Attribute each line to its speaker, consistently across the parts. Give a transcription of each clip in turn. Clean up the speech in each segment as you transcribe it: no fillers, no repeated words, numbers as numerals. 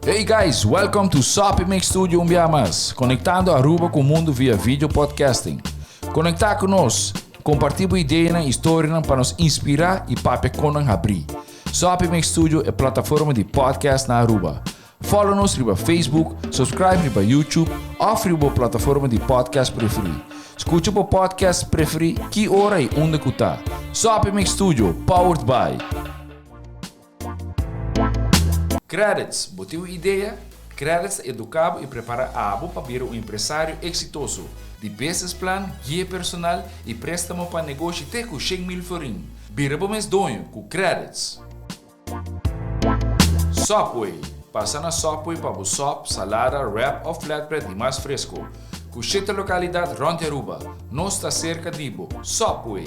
Speaker 1: Hey guys, welcome to Sopi Mix Studio Umbiamas, conectando Aruba com o mundo via vídeo podcasting. Conectar conosco, compartilhar ideias e histórias para nos inspirar e para conan abrir. Sopi Mix Studio é plataforma de podcast na Aruba. Follow-nos no Facebook, subscribe no YouTube ou na plataforma de podcast preferida. Escute o podcast preferido que hora e onde que está. Sopi Mix Studio, powered by Credits, botou ideia? Credits educava e prepara a abo para vir um empresário exitoso. De business plan, guia personal e préstamo para negócio até com 100 mil florim. Vira para mês donho com Credits. Subway, passa na Subway para o sop, salada, wrap ou flatbread e mais fresco. Com 7 localidades rond Aruba, nós está cerca de Ibo. Subway.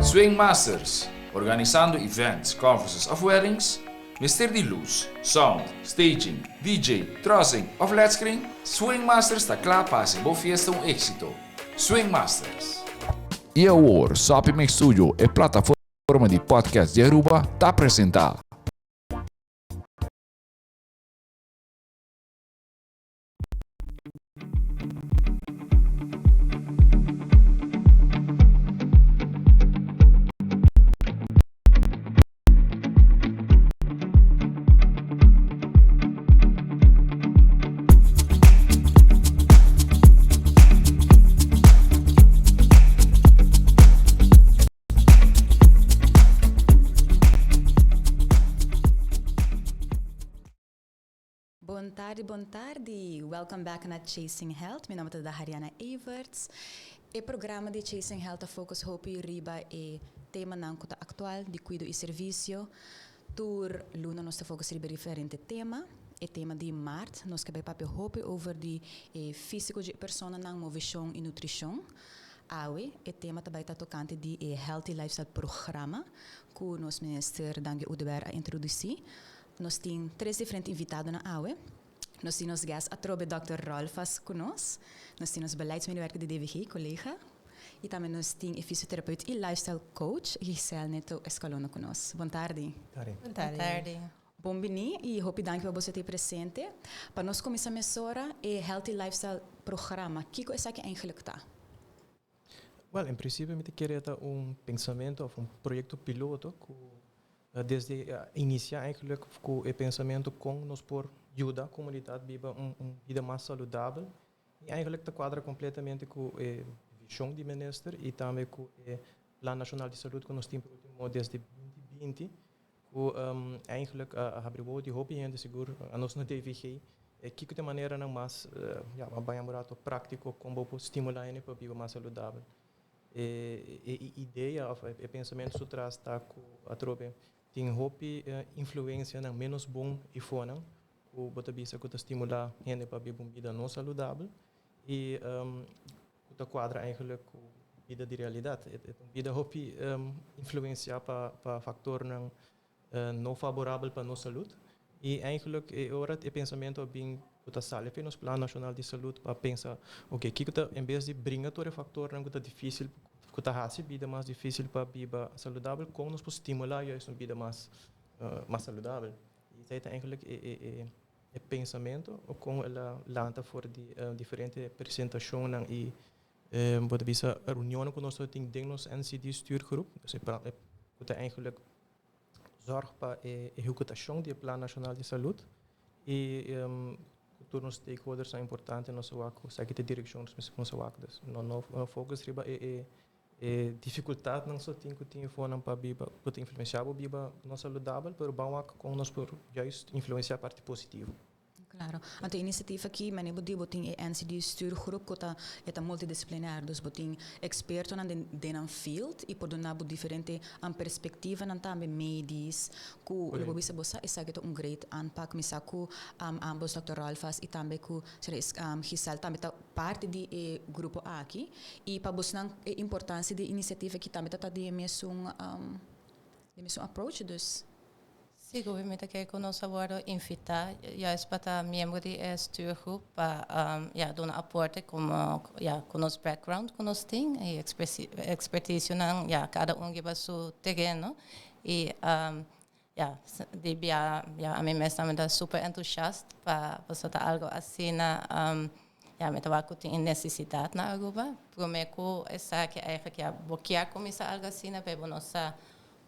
Speaker 1: Swing Masters, organizando events, conferences of weddings, mister de luz, sound, staging, DJ, trussing of flat screen, Swing Masters está claro para ser boa fiesta um êxito. Swing Masters. E agora, Sopi Mix Studio é plataforma de podcast de Aruba, está apresentar.
Speaker 2: Boa tarde. Welcome back na Chasing Health. Meu nome é Hariana Everts. O programa de Chasing Health a focus hopi riba e tema na atual de cuido e serviço. Tur luna nós focus riba diferente tema. O tema de Mart nós que vai papel hopi over de físico de persona na movição e nutrição. Awe, o tema também está tocante de Healthy Lifestyle Programa que o nosso ministro Dangue Udeber a introduzir. Nós temos 3 diferentes invitados na AUE. Nós temos gast a trobe Dr. Rolfas conosco. Nós temos beleidsmedewerker de DVG, collega. E também nós temos fisioterapeuta e lifestyle coach, Giselle Neto Escalona conosco. Boa tarde.
Speaker 3: Boa tarde.
Speaker 2: Bom bem e hope danke para você ter presente. Para nós começar a mesora e Healthy Lifestyle Programa. O que é isso que eigenlijk está?
Speaker 3: Well, em princípio, eu queria ter pensamento ou projeto piloto desde iniciar eigenlijk com o pensamento com nos por ajudar a comunidade a viver vida mais saudável e eigenlijk te quadra completamente com a visão do ministro e também com o Plano Nacional de Saúde que nós temos desde 2020 com eigenlijk a de hoop de seguro a nós não DVG que de maneira não mais bem amorado prático como para estimular para viver mais saudável e ideia o pensamento se traz está com a trobe tem hopi influência na menos bom e fona o botabisa que estimular gente para viver uma vida não saudável e o quadra eigenlijk vida de realidade vida hopi influenciar para fator não favorável para nossa saúde e eigenlijk ora o pensamento bem o sale para nos Plano Nacional de Saúde para pensar ok que em vez de brincar todo fator não é difícil que está a vida mais difícil para viver saudável, como nos pode estimular a uma vida mais saudável. E isso é eigenlijk o pensamento, com ela lanta fora de diferentes apresentações e pode ver a reunião que nós temos dentro do NCD stuurgroep. Dus het eigenlijk zorg para a executação do Plano Nacional de Saúde e todos os stakeholders são importantes no seu ato, segue a direção do seu ato. Não focus riba dificuldade não só tem que ter fora para viver, pode influenciar a vida não saudável, mas bom com nós por juist influenciar a parte positiva.
Speaker 2: Claro. A iniciativa aqui, mas eu digo que o NCD stuurgroep que é multidisciplinar, dus botin expertos na den field e por dar diferente perspectiva na também médicos, que eu vou bossa e sabe que great aanpak, misaku ambos Dr. Rolfas e também que Giselle também tá parte do grupo aqui e para buscar a importância da iniciativa que também tá de mesmo approach dus.
Speaker 4: Sim, obviamente que nós agora invitar juist para membros da stuurgroep para dar um aporte com nosso background, com nosso team e expertise na cada um que vai seu terreno e a mim mesma me dá super entusiasta para fazer algo assim me estava com necessidade na Aruba. Primeiro é que eigenlijk bloquear começar algo assim para nossa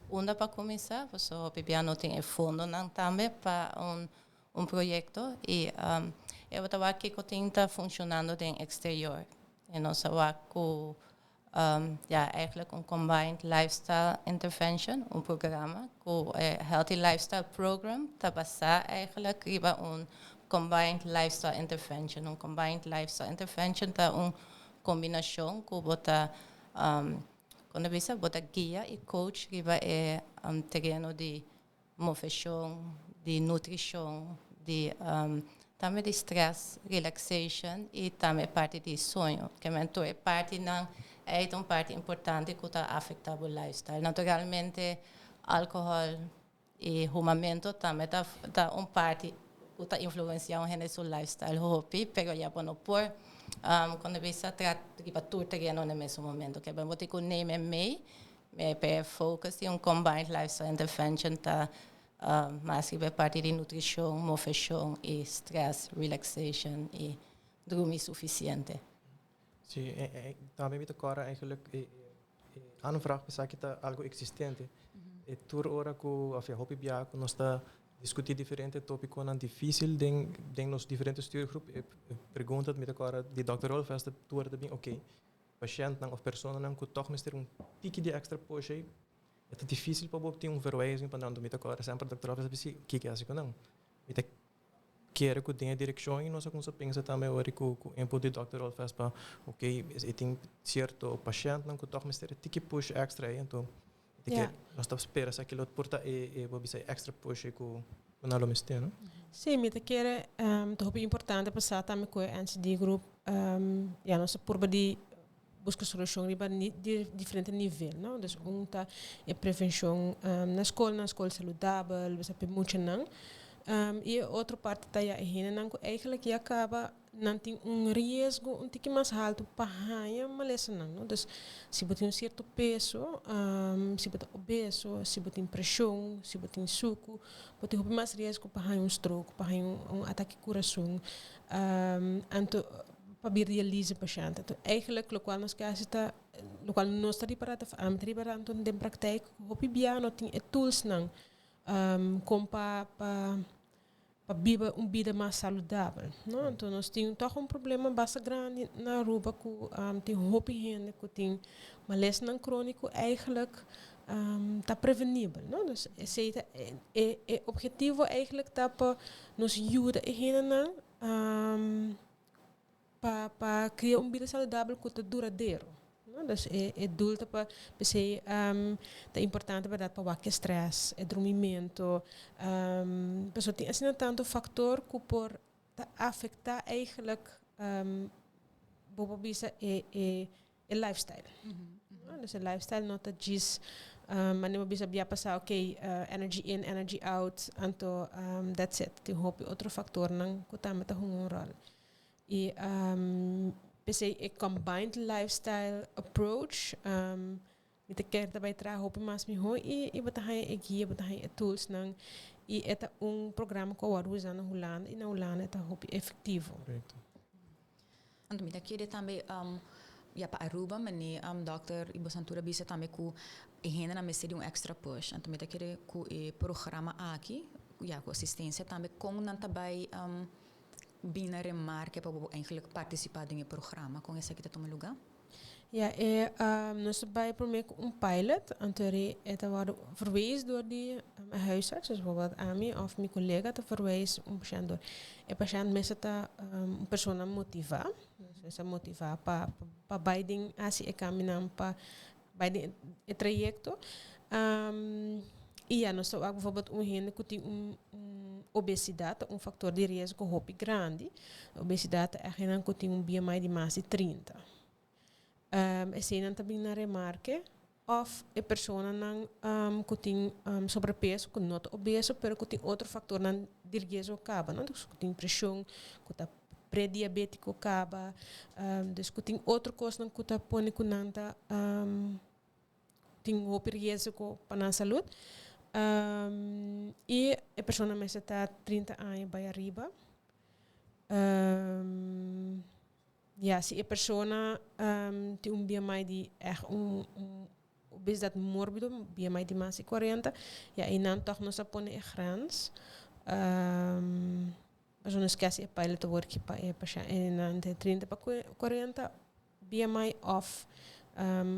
Speaker 4: onde para começar, você não tem fundo também para projeto e eu estava aqui que está funcionando no exterior e nós estava com eigenlijk combined lifestyle intervention, programa com healthy lifestyle program, está basado eigenlijk riba combined lifestyle intervention, combined lifestyle intervention está combinação com bota quando você bota guia e coach que vai terreno de motivação, de nutrição, de também de stress, relaxation e também parte de sonho, que é parte uma parte importante que está afetando o lifestyle. Naturalmente, álcool e fumamento também está parte que está influenciando o lifestyle, mas já não por quando você trata de tudo terreno no mesmo momento, que vamos ter que name me para focus em combined lifestyle intervention tá mais que parte de nutrição, motivação e stress, relaxation e dormir suficiente.
Speaker 3: Sim, também me toca eigenlijk aan vraag pensar que está algo existente. E toda hora que a hobby biaco nós está discutir diferentes tópicos não difícil den nos diferentes stuurgroep pergunta me agora de Dr. Rolf esta tour também ok paciente não of pessoa não que toch mister tique de extra push é difícil para obter verwijzing para não me agora sempre Dr. Rolf sabe se que é assim não me quer que tenha direção e nós como pensa também agora que o input de Dr. Rolf para ok tem certo paciente não que toch mister tique push extra então nós estamos esperando que ele porta vou dizer extra push com o nome este, não?
Speaker 5: Sim, me te quer é importante passar também com a NCD Group nós por de buscar solução de diferente nível, não? Então tá é prevenção na escola saudável, você pode muito não. E outra parte tá aí não eigenlijk que acaba não tem risco um pouco mais alto para ganhar mas não. Então se você tem certo peso, se você é obeso, se você tem pressão, se você tem suco, você tem mais risco para ganhar stroke, para ganhar ataque coração, então para vir realizar paciente. Então eigenlijk o qual nós está, o qual nós está preparado então de praktijk, hopi bia não tem tools não, como para viver uma vida mais saudável, não? Então nós temos toch problema bastante grande na Aruba que tem hoop gente que tem malestar não crônico eigenlijk está prevenível, não? Então o objetivo eigenlijk está para nos ajudar a gente não para criar uma vida saudável que está duradouro. Então é dulta para ser é importante para dar para o stress, o dormimento, pessoa tem assim tanto fator que por afetar eigenlijk bobo bisa é lifestyle. Então o lifestyle não está diz mas não bisa via passar energy in, energy out, então that's it. Tem outro fator não que também está um rol. E pensei a combined lifestyle approach me te quer também trazer hope mais melhor e botar aí guia botar aí tools não e é programa que eu uso na Holanda e na Holanda é hope efetivo.
Speaker 3: Correto.
Speaker 2: Então me queria também para Aruba mani Dr. Ibo Santura bisa também com e renda na mestre extra push. Então me queria com o programa aqui com assistência também com não também bina remarque para eigenlijk participar in het programma. Kon je zeggen dat om lugar?
Speaker 5: Ja, nós bij een pilot, en het wordt verwezen door die huisarts, dus bijvoorbeeld Ami of mijn collega te verwijzen een patiënt door. En patiënt meestal een persoon motiva, dus ze motiva para beiding als ik caminam para beiding het trajecto. E nós temos bijvoorbeeld gente que tem obesidade, fator de risco hopi grande. Obesidade é gente que tem BMI de mais de 30. E se não também na remarque, of a persona não tem sobrepeso, que não é obeso, pero que tem outro fator não dirige o caba, não? Dus que tem pressão, que está pré-diabético caba, dus que tem outra coisa que está põe que não está tem o risco para a saúde. E a pessoa mais está 30 anos para arriba. Se a pessoa tem BMI de obesidade mórbido, BMI de mais de 40, e não toch não se põe a grans. Mas não esquece a pilot work para de 30 para 40, BMI off,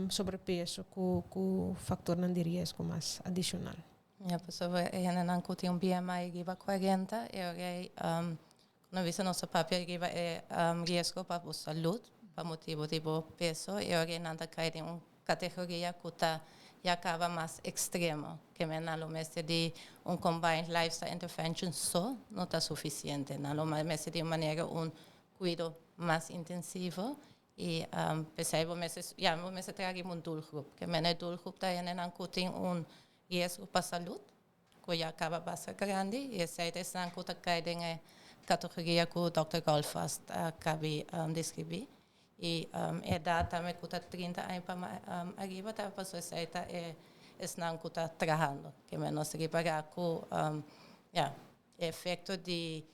Speaker 5: sobrepeso com fator não de risco mais adicional.
Speaker 4: A pessoa não tem BMI de 40, não visa nosso papel que é risco para a saúde, para motivo de peso, e alguém não cai em uma categoria que está e acaba mais extremo, que não é de combined lifestyle intervention só não está suficiente, não é de maneira cuidado mais intensivo e percebo vamos trazer um doelgroep, que é doelgroep daí não tem risco para a saúde, que já acaba bastante grande e essa é a que cai em categoria que o Dr. Goldfast acaba de descrever. E a idade também que está 30 anos para arriba, a pessoa é não que está trabalhando. Que nós reparar que o efeito de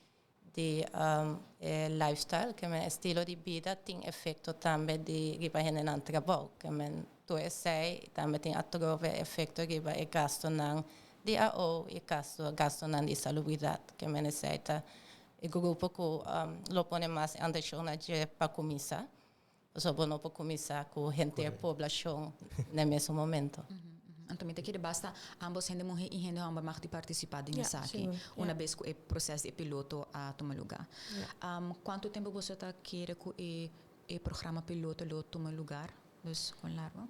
Speaker 4: lifestyle, que é estilo de vida, tem efeito também de reparar no trabalho. Que tu também tem outro efeito de gasto não de AO e gasto não de salubridade. Que é o grupo que lo põe mais atenção para começar. Só não para começar com a população no mesmo momento.
Speaker 2: Então, que basta ambos gente mulher e gente homem mais de participar nisso aqui. Uma vez que o processo de piloto a tomar lugar. Quanto tempo você está querendo que o programa piloto tome lugar? Dus, com largo?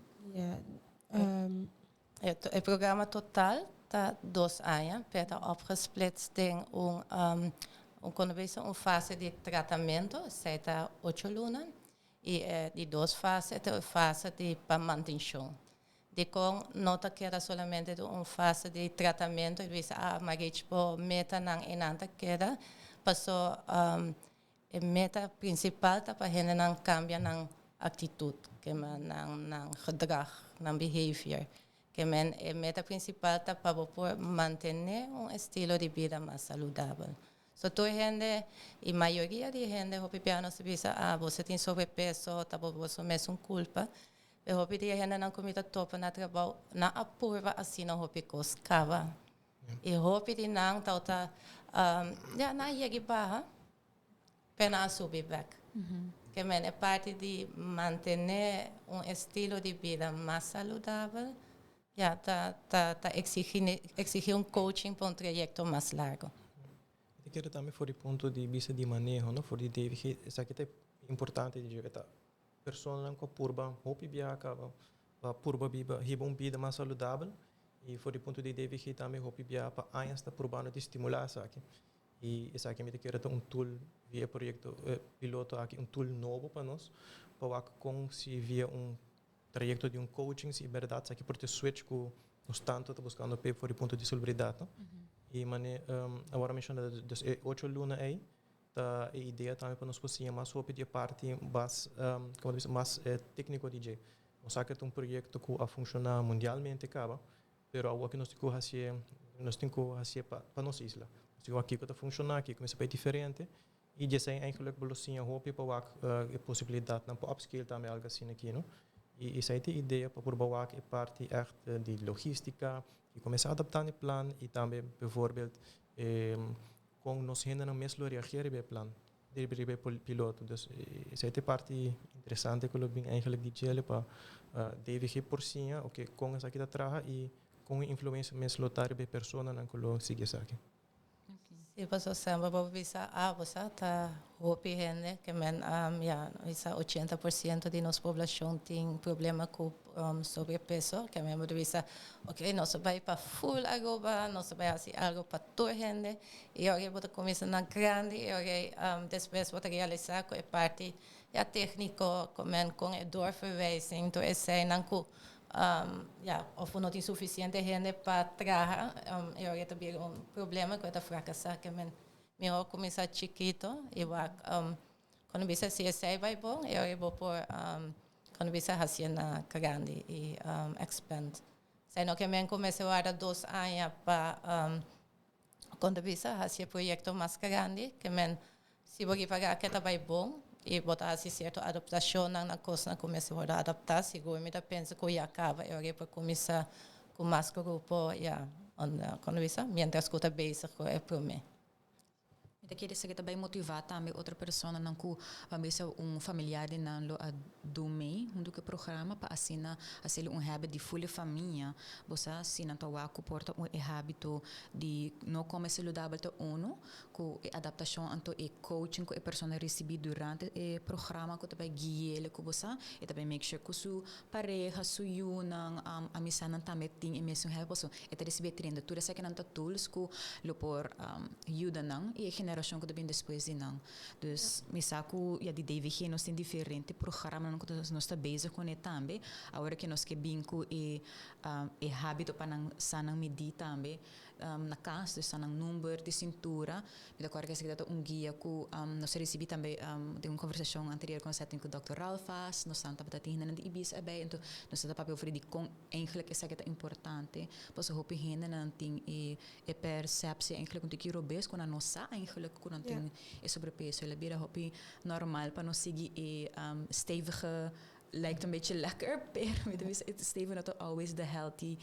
Speaker 4: O programa total está 2 anos, para opgesplitst em uma fase de tratamento, está 8 lunas. E de 2 fases, a fase de manutenção. De com nota que era somente uma fase de tratamento, e diz mas tipo meta não é nada que era, passou a meta principal para gente não cambiar na atitude, que não gedrag, não behavior, que a meta principal para manter estilo de vida mais saudável. So, toda gente, e a maioria de gente, o piano se diz, você tem sobrepeso, você mesmo culpa. Eu hope que a gente não comida topa na trabalho, na apurva assim não hope coscava. E hope que não tá já na ia barra, pena subir back. Que é parte de manter estilo de vida mais saudável, já tá exigir coaching para projeto mais largo.
Speaker 3: Eu quero também for o ponto de vista de manejo, não? For de David, isso aqui é importante de dizer, a pessoa não com purba, hope biaca, purba biba, riba vida mais saudável, e for o ponto de David também hope biaca para ainda está provando de estimular isso aqui. E isso aqui me quero ter tool via projeto piloto aqui, tool novo para nós, para com se via trajeto de coaching, se verdade, isso aqui por ter switch com nós tanto está buscando para for o ponto de celebridade, não? E agora mencionando das 8 lunas aí, a ideia também para nós conseguir mais sobre a parte mais técnico de jeito. Nós sabemos que é projeto que a funcionar mundialmente acaba, pero agora que nós temos que fazer para nossa isla. Nós temos aqui que está funcionar aqui começa a ser diferente e já sei eigenlijk belosinha hope para a possibilidade não para upscale também algo assim aqui, não? E essa é a ideia para provar a parte de logística e começar a adaptar o plano e também, bijvoorbeeld, com nós ainda não mesmo reagir ao plano de piloto. Dus essa é a parte interessante que eu vim eigenlijk dizer para David por cima, ok, com essa aqui da traja e com influência mesmo lotar de pessoa não que lo sigue essa aqui.
Speaker 4: Se você sempre vai visar, você está hoopigende, que essa 80% de nossa população tem problema com sobrepeso, que mesmo de visar, ok, nós vai para full agora, nós vai fazer algo para toda gente, e agora você começa na grande, e agora depois você realizar com a parte técnica, com a doorverwijzing, então essa é não que of não tem suficiente gente para trabalhar, eu ia ter problema com a fracassar, que eu começar chiquito, e quando você se sai vai bom, eu vou por quando você faz na grande e expand. Sendo que eu comecei a 2 anos para quando você faz projeto mais grande, que se você pagar que vai bom, e botar assim certa adaptação na coisa na começar a adaptar, seguro me pensa que acaba eu para começar com mais grupo quando isso mientras que bem é para mim.
Speaker 2: Então, queria saber também motivar também outra pessoa não que familiar de não lo do mei do que programa para assinar hábito de full família você assina to a porta hábito de não comer saludável to com adaptação anto e coaching que a pessoa recebe durante o programa que também guia com você e também make sure que sua pareja sua não amizade também tem mesmo help so e receber treino tudo isso que não tools que lo por ajuda não e geração que também depois de não. Dus, me saco de DVG nós tem diferente programa que nós está bezig com ele também. Agora que nós que binco e hábito para não sanang medir também na casa, dus sanang número de cintura. Me acordo que se guia que nós recebi também de uma conversação anterior com o Dr. Ralfas, nós estamos também de IBIS abei, então nós estamos papel de com eigenlijk is het importante. Pas hoop je heen en ting e perceptie eigenlijk om te kiro bes kon nossa eigenlijk kon ting e sobrepeso. Le bira hoop je normaal pa nos sigi e stevige lijkt een beetje lekker, maar het is Steven dat always the healthy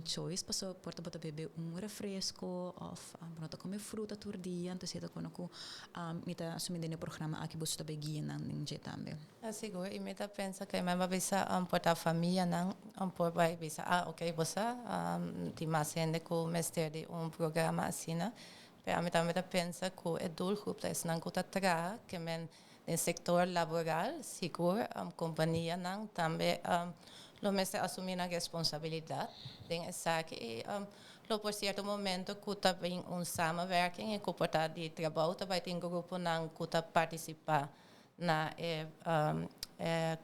Speaker 2: choice. Paso porta bota bebe refresco of bota come fruta tur dia, então se quando ko mita assumindo no programa aqui você também guia na ninja também.
Speaker 4: Seguro, e mita pensa que mas bisa porta família não por vai bisa okay, você tem mais gente com mestre de programa assim, né? Pero mita pensa que o doelgroep is não que tra que no sector laboral, seguro, companhia não também lo mesmo assumir a responsabilidade tem essa que lo por certo momento que também samenwerking e que de trabalho também tem grupo não que participar na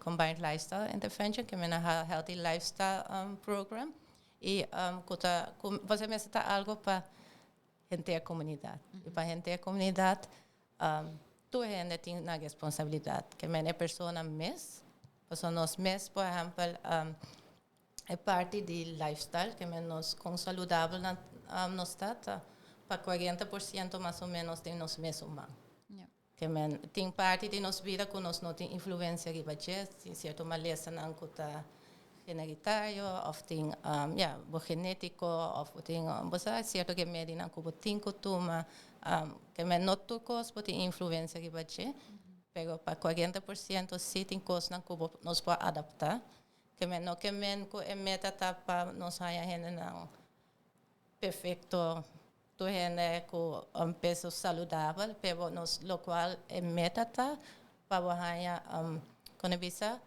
Speaker 4: combined lifestyle intervention que é a healthy lifestyle program e que você mesmo está algo para gente a comunidade e para gente a comunidade tu gente tem na responsabilidade que a pessoa mesmo nós mesmos por exemplo é parte de lifestyle que nós com saudável no estado para 40% mais ou menos tem nós mesmos humanos que tem parte de nossa vida que nós não tem influência de budget tem certo maleza não que está hereditário ou tem genético ou tem você certo que medina que tem que tomar que não todos têm influência de budget pero para 40% sim tem coisas que nós podemos adaptar que não que a meta está para nós ainda não perfeito tu gente com peso saudável pero nós lo qual a meta está para quando bisa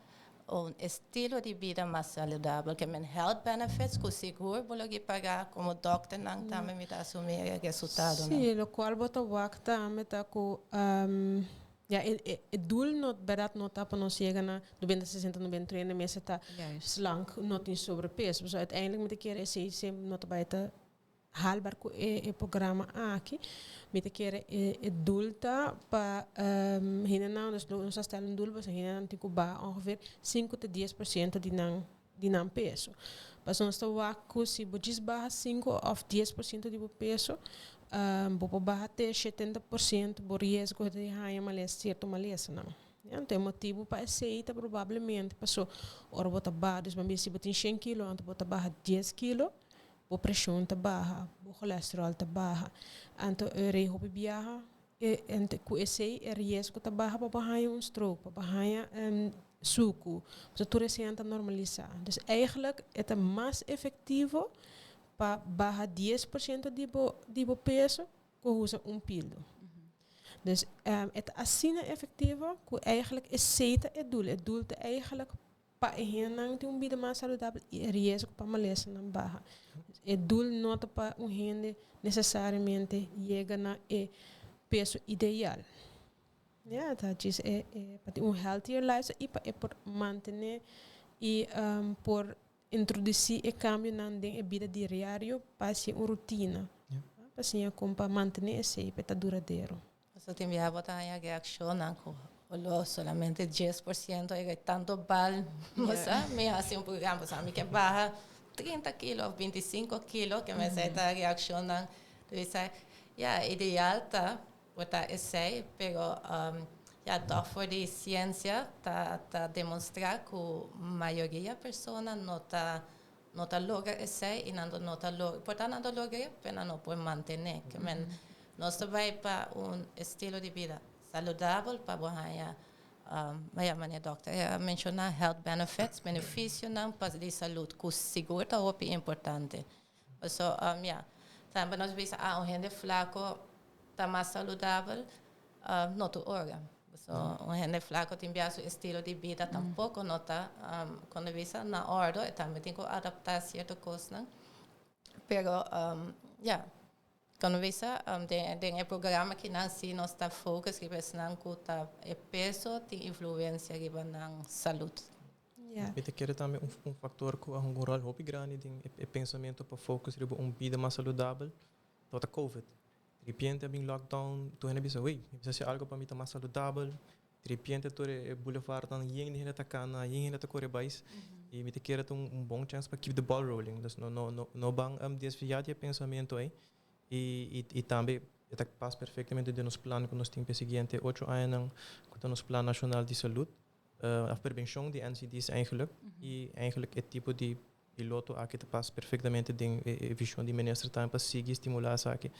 Speaker 4: estilo de vida mais saudável que health benefits que seguro vou lhe pagar como doctor não também me assumir o resultado
Speaker 5: sim lo qual bota wakta meta ko het doel not berat not op ons zeggen na 60 90 mensen ta slank not in sobrepeso dus uiteindelijk met een keer is not bij te haalbaar ko programma aqui met een keer het doel ta pa hinna dus ons stellen een doel was hinna tiku ba ongeveer 5 tot 10% die nan peso pas ons ta waku si budis ba 5 of 10% di peso bopo bahate 70% por riesgo de haya malesa certo malesa não então motivo para aceita provavelmente passou ora bota barra dus mas se botin 100 kg então bota barra 10 kg o pressão tá baixa o colesterol tá baixa então rei hopi viaja ente ku esse riesgo tá baixa para bahia stroke para bahia suco para tu recente normalizar dus eigenlijk het mais efetivo para barra 10% de peso que usa pilo. Dus het assina effectivo que eigenlijk is zeker het doel. Het doel is eigenlijk para hen tem vida mais saudável e risco para malesa na barra. Het doel nota para gente necessariamente chega na peso ideal. Ja, dat is para healthier lifestyle e para por manter e por introduzir e cambio na a vida diário para ser uma rotina. Para ser como para manter esse para duradouro.
Speaker 4: Você tem a botar a reação não solamente 10% é tanto bal, mas me hace um programa, sabe que barra 30 quilos, 25 quilos, que me sai a reação não, ideal tá botar esse, pero doch voor de ciência tá demonstrar que a maioria das pessoas não tá logra esse e não tá logra, portanto não logra, pena não pode manter, que men nós vai para estilo de vida saudável para bohaya minha doutora mencionar health benefits, benefício não para de saúde, que seguro tá importante. So também nós vemos gente flaco tá mais saudável, não tu órgão. So, gente flaco tem o estilo de vida tampouco não tá quando visa na ordem, também tem que adaptar certas coisas, pero quando visa tem um programa que não se nós está focus que não custa é peso tem influência que vai na saúde.
Speaker 3: Eu quero também fator que um rol muito grande tem pensamento para focus sobre vida mais saudável, toda COVID. De repente, em lockdown, tu ainda pensa, precisa ser algo para mim mais saudável. De repente, tu é boulevard, não ainda está cana, ainda está correr mais. E me quero ter bom chance para keep the ball rolling. Então, não bang desviar de pensamento aí. E também, está passa perfeitamente de nos planos que nós temos para seguinte 8 anos, que nos plano nacional de saúde, a prevenção de NCDs eigenlijk. E eigenlijk é tipo de piloto que te passa perfeitamente de visão de ministro também para seguir estimular isso aqui.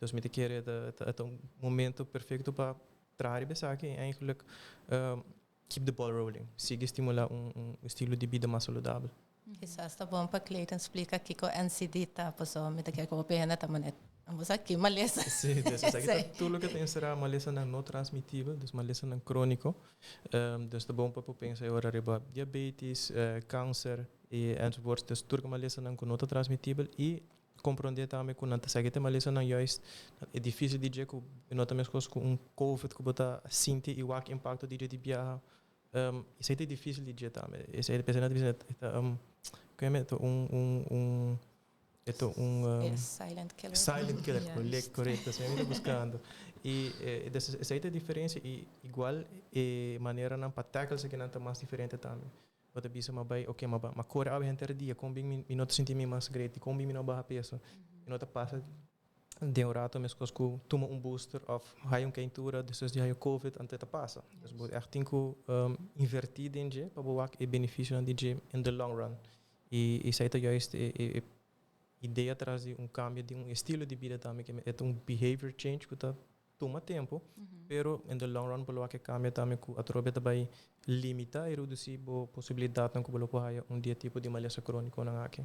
Speaker 3: Dus met de keer het momento perfecto para trazer essa aqui eigenlijk keep the ball rolling, siga estimular estilo de vida mais saudável.
Speaker 4: Quizás está bom para Clayton explica aqui com NCD tá, pessoal, me que eu pena também. Vamos aqui maleza.
Speaker 3: Sim, dus aqui tudo que tem será maleza não transmitível, dus maleza não crônico. Dus está bom para pensar agora riba diabetes, câncer e enzovoorts, dus tudo que maleza não transmitível e compreender também que não está seguindo mas isso não é difícil de dizer que não também coisas com COVID que bota sente e o impacto de viajar isso é difícil de dizer também isso é pensando dizer que é silent killer correto assim eu buscando e essa é a diferença e igual maneira não para tackle se que não está mais diferente também. Wat bisa mabai oke mabai makore abe henter dia combing mi not senti mi mas great combing mi no baha peso mi not passa de um rato mes cosco toma booster of hai quentura depois de hai covid ante ta passa dus moet echt tinko invertir in je para boak e benefício na DJ in the long run e isso é juist ideia atrás de cambio de estilo de vida também que é behavior change que tá toma tempo, pero in the long run pelo que cambia também que a trobe também limita e reduzir a possibilidade de que pelo poder dia tipo de maleza crônica na aqui.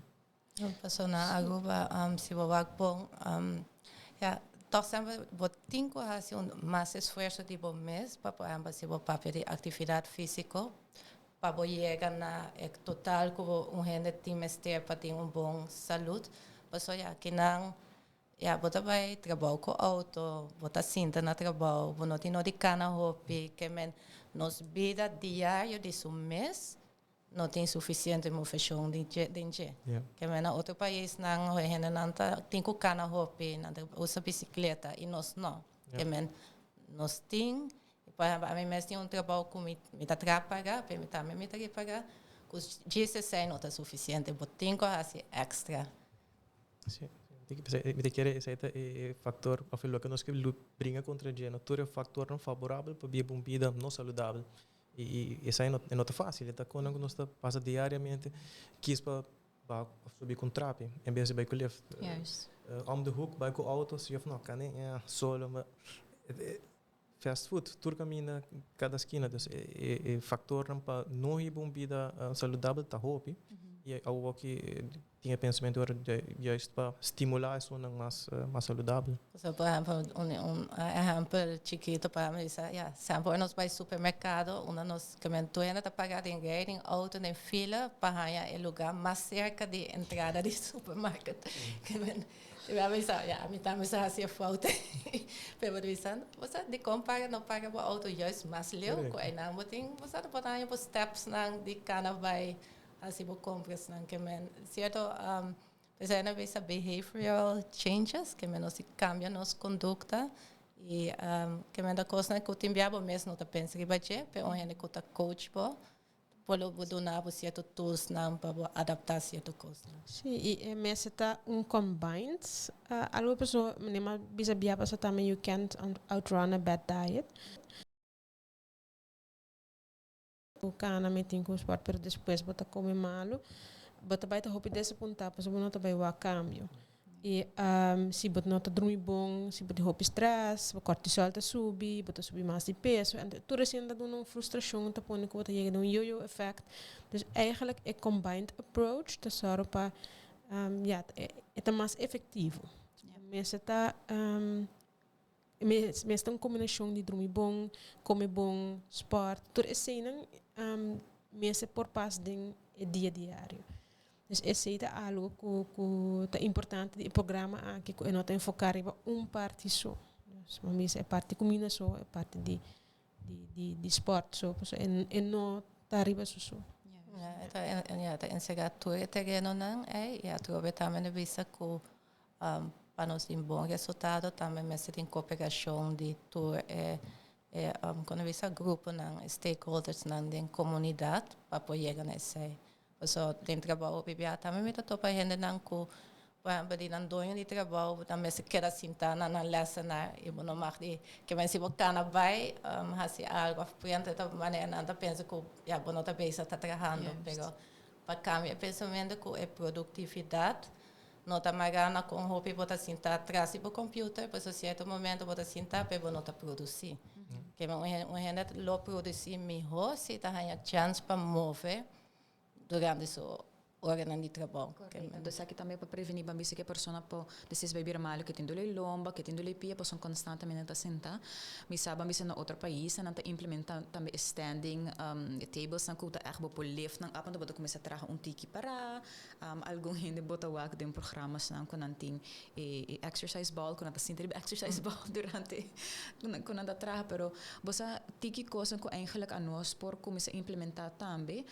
Speaker 4: Passou na aguba se você bom toch sempre tem que fazer mais esforço de bom mês para por exemplo se você para de atividade física para chegar na total que gente tem mestre para ter bom saúde, passou que não você vai trabalhar com auto, você sinta no trabalho, você não tem de cana roupa, que nos vida diária de seu mês não tem suficiente motivação de gente. Que na outro país não tem que cana roupa, não usa bicicleta e nós não. Que nós tem, por exemplo, a mim mesmo tem trabalho que me dá pagar, para mim também me dá pagar, que os 16 não está suficiente, você tem que fazer extra.
Speaker 3: Sim. Me quer esse factor afilo que nós que brinca contra a gente todo factor não favorável para uma vida não saudável e isso aí não é fácil tá quando nós está passa diariamente quis para subir com trape em vez de vai com lift de hoek vai com auto se eu não can solo mas fast food tudo caminha cada esquina dus factor não para não ir uma vida saudável tá hope e algo que tinha pensamento juist para estimular isso mais saudável.
Speaker 4: So, por exemplo, exemplo chiquito para mim, sempre nós vai ao supermercado, nós comentamos a pagar em rede, em auto, em fila, para o lugar mais cerca de entrada do supermercado. A mim também fazia falta. Você de comprar não paga o auto juist mais leu, aí não tem, você não pode ir para steps de cana vai assim vou compras não que men certo fazendo essa behavioral changes que men se cambia nossa conduta e que men da coisa que o timbiabo mesmo não tá pensa que vai ter pero onde que tá coach polo donar certo tools não para adaptar certa coisa.
Speaker 5: Sim, e mesmo está combined. Algo pessoa, nema bisa biar pasal também you can't outrun a bad diet. O cana me tem com sport, pero depois bota come malo. Bota vai tá hopi desse ponta, pasal não tá vai o cambio. E se bota não tá dormir bom, se bota hopi stress, o cortisol tá subi, bota subir mais de peso. En tudo assim anda dando uma frustração, tá pondo que bota chega um yo-yo effect. Dus eigenlijk é combined approach, tá só para é mais efetivo. Mas está mas tem uma combinação de dormir bom, comer bom, sport, tudo isso aí não mas por parte de dia diário. Dus esse é algo que é importante do programa que é não tem focar em parte só. Mas é parte comida só, é parte de sport só, é não tá arriba só.
Speaker 4: Tá enxergar tudo terreno não e atrove também visa que para nós ter um bom resultado também mas tem cooperação de tudo quando visa grupo não stakeholders não de comunidade para apoiar nesse so tem trabalho bebia também me topa gente não que para não dono de trabalho também se quer sentar na lesson e não mais de que mas se botar na vai assim algo aprende da maneira não pensa que já bom outra vez está trabalhando pero para cambiar pensamento que é produtividade não está magana com hobby botar sentar atrás do computador para certo momento botar sentar para não tá produzir que um gente lo produzir melhor se tá ganhando chance para mover durante sua hora de trabalho.
Speaker 2: Então, aqui também para prevenir que a pessoa pode desses beber mal, que tem dor lomba, que tem dor pia, possam constantemente sentar. Mas sabe, na outro país, não está implementando também standing tables, não está erg por lift, não apa não começar a trazer tiki para algum gente bota o de programas não quando tem exercise ball, quando está sentindo exercise ball durante quando anda trazer, pero você tiki coisa que eigenlijk a nós por começar a implementar também,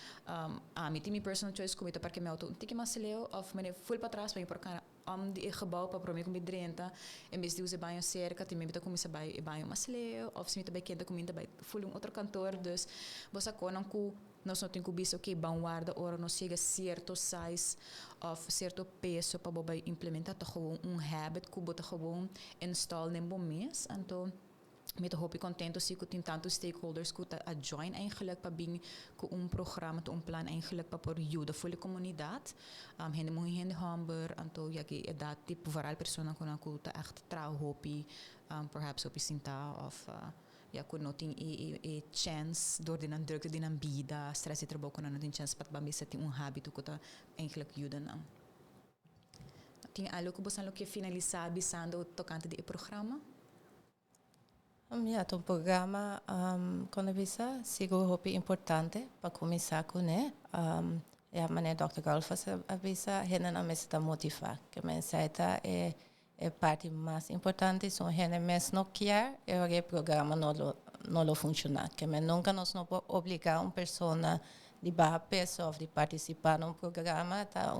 Speaker 2: me tem personal choice comita porque me auto tiki mas leo of mene full para trás para porque de gebouw para promeer com drenta em vez de usar banho cerca tem mesmo como se banho mas leo of se me também quer comida by full outro cantor dus você conan ku nós não temos que ver que bom guarda ora não chega certo size of certo peso para bobai implementar gewoon habit que bota gewoon install nem bom mês então met hoop ik content zie ik tanto stakeholders que a join eigenlijk para bem com programa to plan eigenlijk para por ajuda voor comunidade hende muito hende hamber então ja que é dat tipo vooral persona com que echt trouw hopi perhaps hopi sinta of ja que não tem chance door de nan druk de nan vida stress e trabalho não tem chance para bem se tem hábito que tá eigenlijk ajuda não tem algo que você não quer finalizar bisando tocante de programa.
Speaker 4: O programa, quando visa, sigo é importante para começar com ele. A maneira Dr. Golfas avisa, ele não me está motivar. Que a mensagem é parte mais importante. Se ele mesmo não quer, o programa não funciona. Que nunca nós não podemos obrigar uma pessoa de baixo peso ou de participar num programa, tá?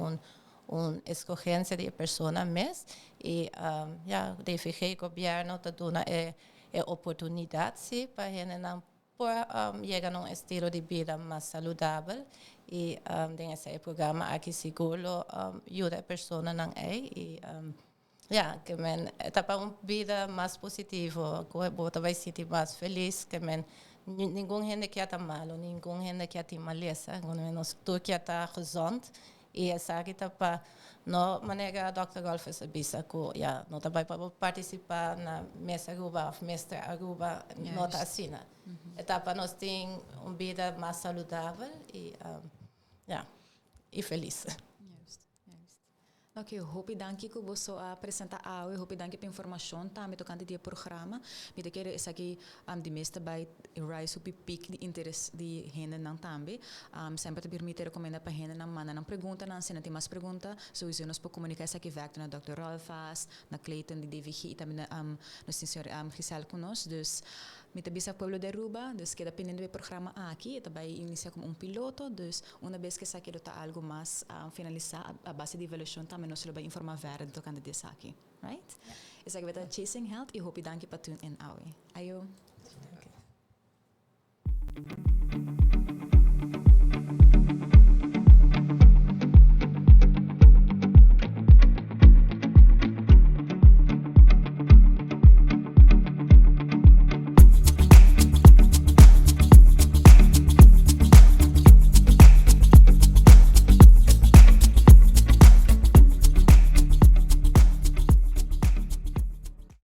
Speaker 4: Escolhência de pessoa mesmo. E o governo está dando oportunidade sim, para ele não chegar a um estilo de vida mais saudável e tem esse programa aqui seguro ajuda a pessoa não e que está para uma vida mais positiva que você vai se sentir mais feliz que ninguém gente que está mal ninguém gente que tem maleza nós todos que está gesund e essa aqui está para no maneira Dr. Golfas avisa que não vai para participar na mesa Aruba ou mestre Aruba não está assim então para nós ter uma vida mais saudável e feliz.
Speaker 2: Ok, hoop dankie que você apresentar eu hoop dankie pela informação também tocante do programa. Me quero essa aqui de meeste bij rise op pic de interesse de gente não também. Sempre te permite recomendar para gente não manda não pergunta não se não tem mais pergunta, sowieso nós podemos comunicar essa aqui vector na Dr. Rolfas, na Clayton de DVG e também no senhor Giselle conosco. Dus Met bisa pueblo de Aruba, dus que dependendo do programa aqui, também inicia como piloto, dus uma vez que saque tá algo mais finalizar a base de avaliação também nós vai informar verder do candidato desse aqui, right? Is ek weet Chasing Health, I hope je dankie pa tune in awe. Ayo.
Speaker 4: Okay.